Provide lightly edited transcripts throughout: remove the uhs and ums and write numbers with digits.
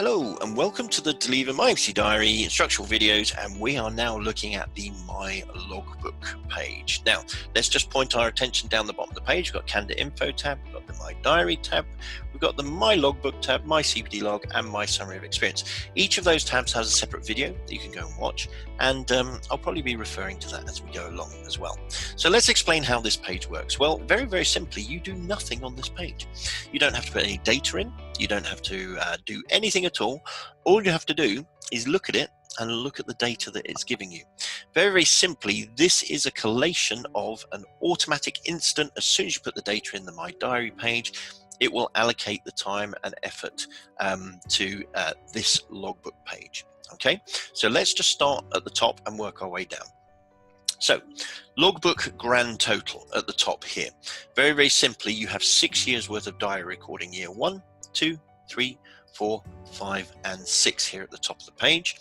Hello and welcome to the DeLever myAPC Diary instructional videos, and we are now looking at the My Logbook page. Now let's just point our attention down the bottom of the page. We've got Candidate Info tab, we've got the My Diary tab, we've got the My Logbook tab, My CPD Log and My Summary of Experience. Each of those tabs has a separate video that you can go and watch, and I'll probably be referring to that as we go along as well. So let's explain how this page works. Well, very simply, you do nothing on this page. You don't have to put any data in. You don't have to do anything at all. All you have to do is look at it and look at the data that it's giving you. Very simply, this is a collation of an automatic instant. As soon as you put the data in the My Diary page, it will allocate the time and effort to this logbook page. Okay, so let's just start at the top and work our way down. So, logbook grand total at the top here. Very simply, you have 6 years worth of diary recording, year 1, 2, 3, 4, 5 and 6 here at the top of the page,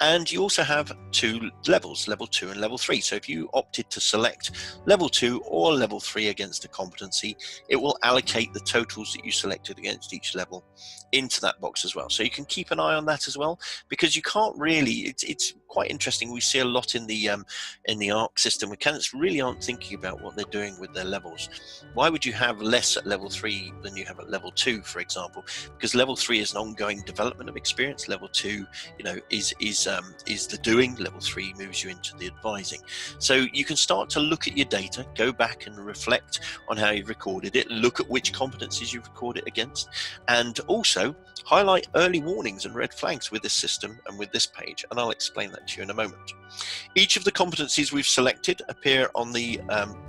and you also have two levels, level 2 and level 3. So if you opted to select level 2 or level 3 against a competency, it will allocate the totals that you selected against each level into that box as well. So you can keep an eye on that as well, because you can't really, it's quite interesting. We see a lot in the ARC system where candidates really aren't thinking about what they're doing with their levels. Why would you have less at level 3 than you have at level 2, for example? Because level 3 is an ongoing development of experience. Level 2, is the doing. Level 3 moves you into the advising. So you can start to look at your data, go back and reflect on how you've recorded it, look at which competencies you've recorded it against, and also highlight early warnings and red flags with this system and with this page, and I'll explain that to you in a moment. Each of the competencies we've selected appear on the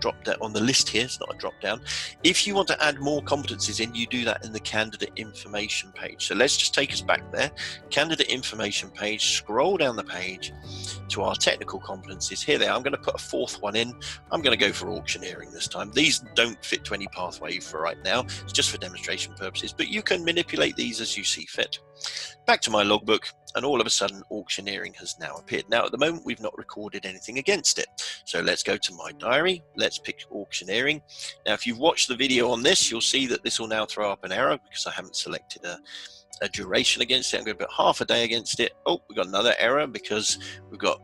drop down on the list here. It's not a drop down. If you want to add more competencies in, you do that in the candidate information page. So let's just take us back there. Candidate information page, scroll down the page to our technical competencies. Here they are. I'm going to put a fourth one in. I'm going to go for auctioneering this time. These don't fit to any pathway for right now. It's just for demonstration purposes, but you can manipulate these as you see fit. Back to my logbook, and all of a sudden auctioneering has now appeared. Now at the moment we've not recorded anything against it, so let's go to my diary, let's pick auctioneering. Now if you've watched the video on this, you'll see that this will now throw up an error because I haven't selected a duration against it. I'm going to put half a day against it. Oh, we've got another error because we've got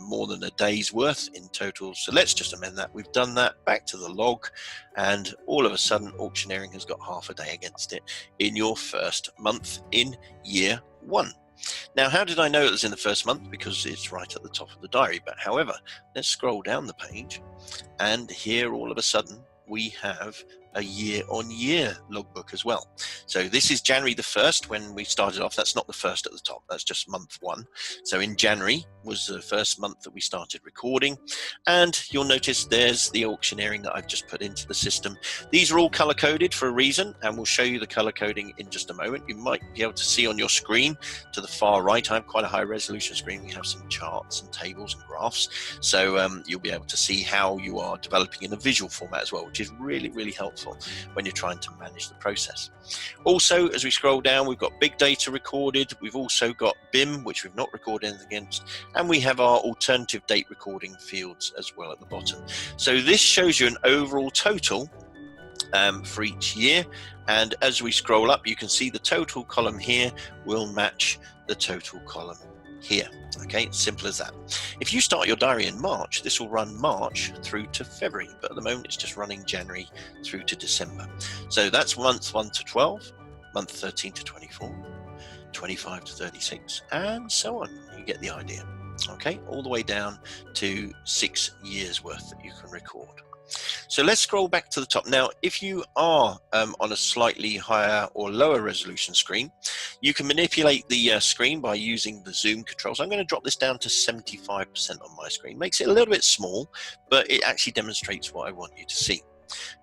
more than a day's worth in total. So let's just amend that. We've done that. Back to the log, and all of a sudden auctioneering has got half a day against it in your first month in year 1. Now, how did I know it was in the first month? Because it's right at the top of the diary. But however, let's scroll down the page, and here all of a sudden we have a year-on-year logbook as well. So this is January the 1st when we started off. That's not the first at the top, that's just month 1. So in January was the first month that we started recording, and you'll notice there's the auctioneering that I've just put into the system. These are all color coded for a reason, and we'll show you the color coding in just a moment. You might be able to see on your screen to the far right, I have quite a high resolution screen. We have some charts and tables and graphs, so you'll be able to see how you are developing in a visual format as well, which is really helpful when you're trying to manage the process. Also, as we scroll down, we've got big data recorded. We've also got BIM, which we've not recorded anything against, and we have our alternative date recording fields as well at the bottom. So this shows you an overall total for each year, and as we scroll up, you can see the total column here will match the total column here. Okay, simple as that. If you start your diary in March, this will run March through to February, but at the moment it's just running January through to December. So that's month 1 to 12, month 13 to 24, 25 to 36, and so on. You get the idea. Okay, all the way down to 6 years worth that you can record. So let's scroll back to the top. Now, if you are on a slightly higher or lower resolution screen, you can manipulate the screen by using the zoom controls. I'm going to drop this down to 75% on my screen. Makes it a little bit small, but it actually demonstrates what I want you to see.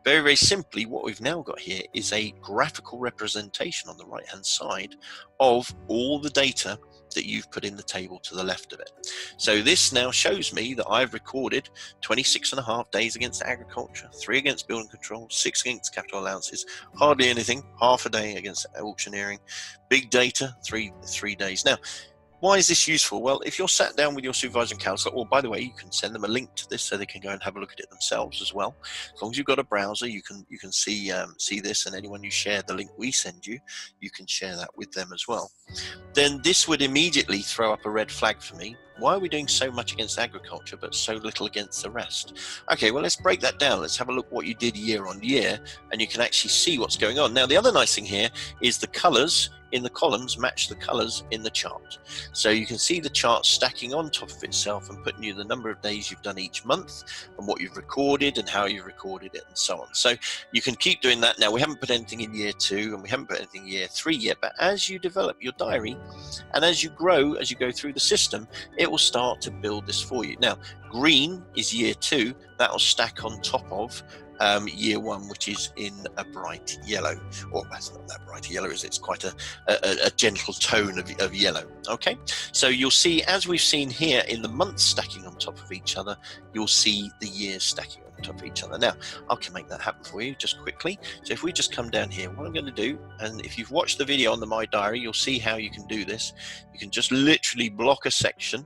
Very simply, what we've now got here is a graphical representation on the right hand side of all the data that you've put in the table to the left of it. So this now shows me that I've recorded 26.5 days against agriculture, 3 against building control, 6 against capital allowances, hardly anything, half a day against auctioneering, big data, three days. Now, Why is this useful? Well, if you're sat down with your supervisor and counselor, or by the way, you can send them a link to this so they can go and have a look at it themselves as well. As long as you've got a browser, you can see this, and anyone you share the link we send you, you can share that with them as well. Then this would immediately throw up a red flag for me. Why are we doing so much against agriculture but so little against the rest? Okay, well, let's break that down. Let's have a look what you did year on year, and you can actually see what's going on. Now, the other nice thing here is the colors in the columns match the colors in the chart. So you can see the chart stacking on top of itself and putting you the number of days you've done each month and what you've recorded and how you've recorded it and so on. So you can keep doing that. Now, we haven't put anything in year 2 and we haven't put anything in year 3 yet, but as you develop your diary and as you grow, as you go through the system, it will start to build this for you. Now, green is year 2. That will stack on top of year 1, which is in a bright yellow, or that's not that bright yellow, is it? It's quite a gentle tone of yellow. Okay, so you'll see, as we've seen here in the months stacking on top of each other, you'll see the years stacking on top of each other. Now, I can make that happen for you just quickly. So if we just come down here, what I'm going to do, and if you've watched the video on the My Diary, you'll see how you can do this. You can just literally block a section,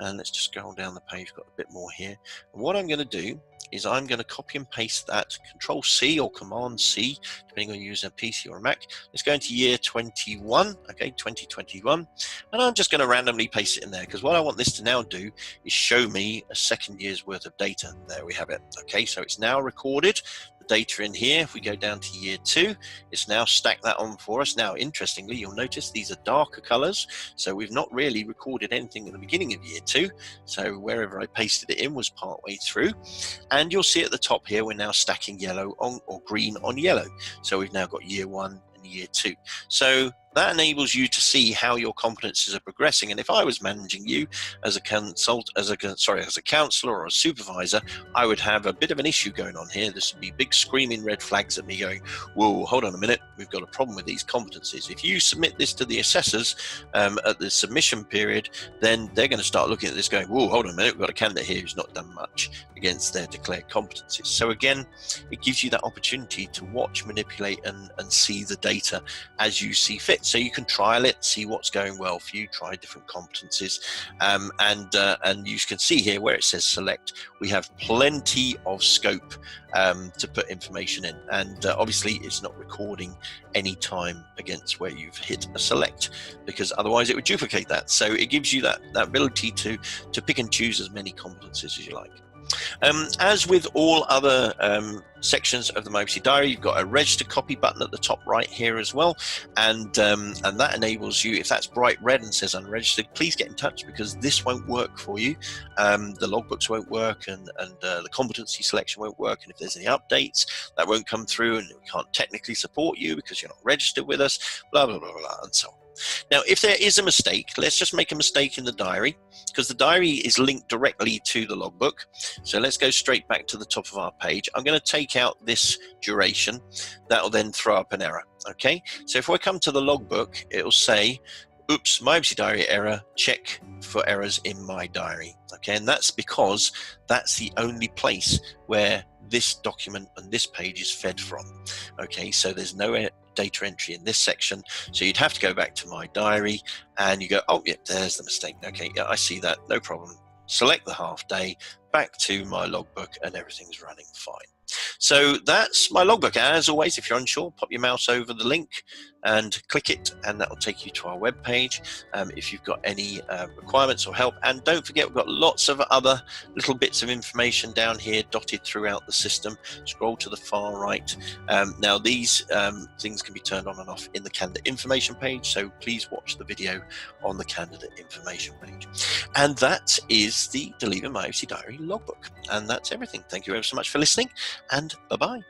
and let's just go on down the page, got a bit more here. And what I'm going to do is I'm going to copy and paste that, Control C or Command C, depending on you use a PC or a Mac. Let's go into year 21, okay, 2021, and I'm just going to randomly paste it in there, because what I want this to now do is show me a second year's worth of data. There we have it. Okay, so it's now recorded the data in here. If we go down to year 2, it's now stacked that on for us. Now, interestingly, you'll notice these are darker colors, so we've not really recorded anything at the beginning of year 2. So wherever I pasted it in was part way through. And you'll see at the top here, we're now stacking yellow on, or green on yellow. So we've now got year 1 and year 2. So that enables you to see how your competencies are progressing. And if I was managing you as a counselor or a supervisor, I would have a bit of an issue going on here. This would be big screaming red flags at me going, whoa, hold on a minute, we've got a problem with these competencies. If you submit this to the assessors at the submission period, then they're going to start looking at this going, whoa, hold on a minute, we've got a candidate here who's not done much against their declared competencies. So again, it gives you that opportunity to watch, manipulate, and see the data as you see fit. So you can trial it, see what's going well for you, try different competencies, and you can see here where it says select, we have plenty of scope to put information in, and obviously it's not recording any time against where you've hit a select, because otherwise it would duplicate that. So it gives you that ability to pick and choose as many competencies as you like. As with all other sections of the myAPC Diary, you've got a register copy button at the top right here as well, and that enables you, if that's bright red and says unregistered, please get in touch, because this won't work for you. The logbooks won't work, and the competency selection won't work, and if there's any updates, that won't come through, and we can't technically support you because you're not registered with us, blah blah blah blah, and so on. Now, if there is a mistake, let's just make a mistake in the diary, because the diary is linked directly to the logbook. So let's go straight back to the top of our page. I'm going to take out this duration. That will then throw up an error. Okay, so if I come to the logbook, it will say, oops, myAPC Diary error, check for errors in my diary. Okay, and that's because that's the only place where this document and this page is fed from. Okay, so there's no data entry in this section, so you'd have to go back to my diary and you go, oh yeah, there's the mistake. Okay, yeah, I see that, no problem. Select the half day, back to my logbook, and everything's running fine. So that's my logbook. As always, if you're unsure, pop your mouse over the link and click it, and that will take you to our web page if you've got any requirements or help. And don't forget, we've got lots of other little bits of information down here dotted throughout the system. Scroll to the far right. Now these things can be turned on and off in the candidate information page, so please watch the video on the candidate information page. And that is the DeLever myAPC Diary logbook, and that's everything. Thank you ever so much for listening, and bye-bye.